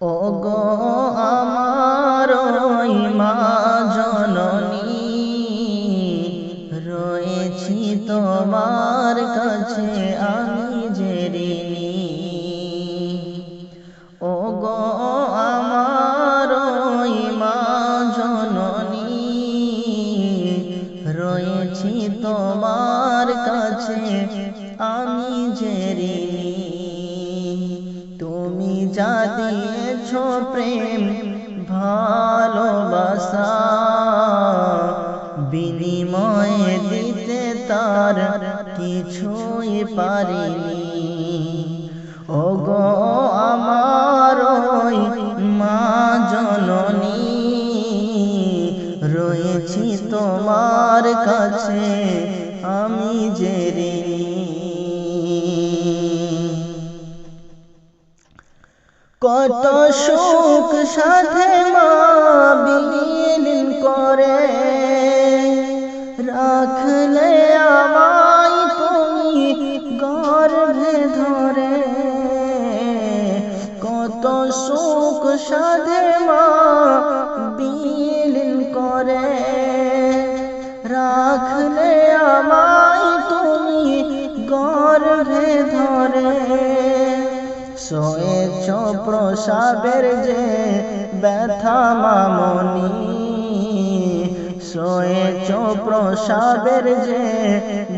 ওগো আমার ওই মা জননী, রয়েছি তোমার কাছে আমি যে ঋণী। ওগো আমার ওই মা জননী, রয়েছি তোমার কাছে আমি যে ঋণী। তুমি যা দিয়েছ প্রেম ভালোবাসা, বিনিময়ে দিতে তার কিছুই পারিনি। ওগো আমার ওই মা জননী, রয়েছি তোমার কাছে আমি যে ঋণী। কত সুখ সাথে মা বিলীন করে রাখলে আমায় তুমি গর্ভে ধরে। কত সুখ সাথে মা বিলীন করে রাখলে আমায় তুমি গর্ভে ধরে। সয়েছ প্রসাবের যে ব্যথা মামনি, সয়েছ প্রসাবের যে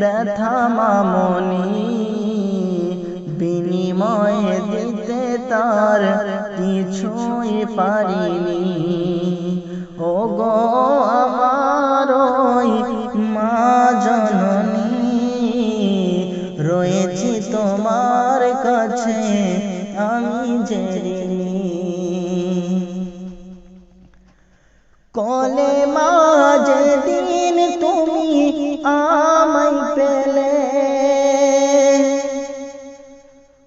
ব্যথা মামনি, বিনিময়ে দিতে তার কিছুই পারিনি। ওগো আমার ওই মা জননী, রয়েছি তোমার কাছে আমি যে ঋণী। কোলে মা যেদিন তুমি আমায় পেলে,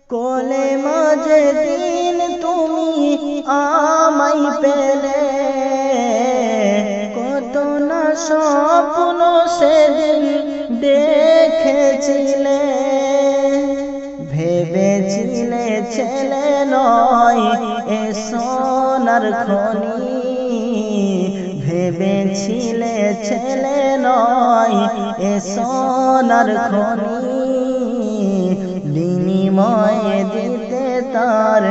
কোলে মা যেদিন তুমি আমায় পেলে, কত না স্বপ্ন সেদিন দেখেছিলে। ভেবেছিলে ছেলে নয় এ সোনার খনি, ভেবেছিলে ছেলে নয় এ সোনার খনি, বিনিময়ে দিতে তার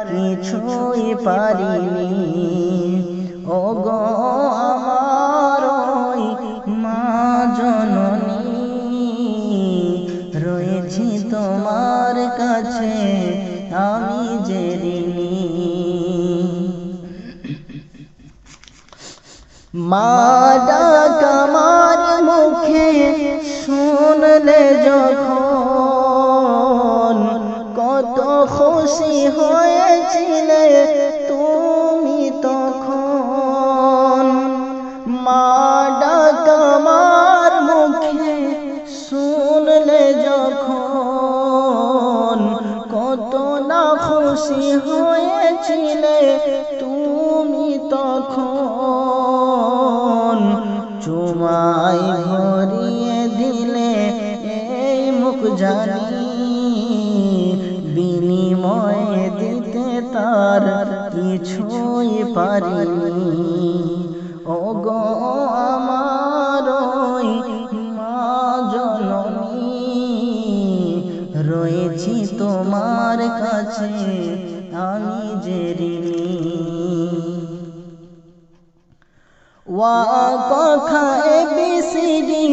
কিছুই পারিনি। ওগো আমার ওই মা জননী, রয়েছি তোমার কাছে আমি যে ঋণী। মা ডাক আমার মুখে শুনলে যখন, কত খুশি হয়েছিলে তুমি তখন। মা ডাক আমার মুখে শুনলে যখন, কত না খুশি হয়েছিলে তুমি তখন। চুমাই ভরিয়ে দিলে এই মুখ জানি, বিনিময়ে দিতে তার কিছুই পারিনি। ওগো আমার ওই মা জননী, রয়েছি তোমার কাছে আমি যে ঋণী। ওয়া কথা এ বি সি ডি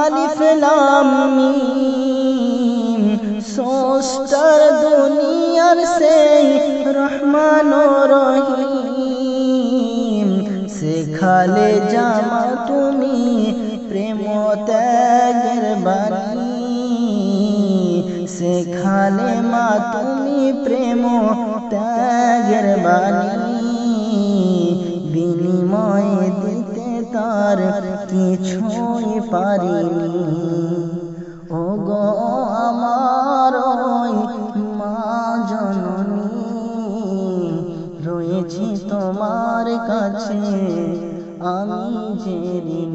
আলিফ লাম মিম, স্রষ্টার দুনিয়ার সেই রহমান ও রহিম। শেখালে জামা তুমি প্রেম ত্যাগের বাণী, শেখালে মা তুমি প্রেম ত্যাগের বাণী, বিনিময়ে দিতে তার কিছুই পারিনি। ওগো আমার ওই মা জননী, রয়েছি তোমার কাছে আমি যে ঋণী।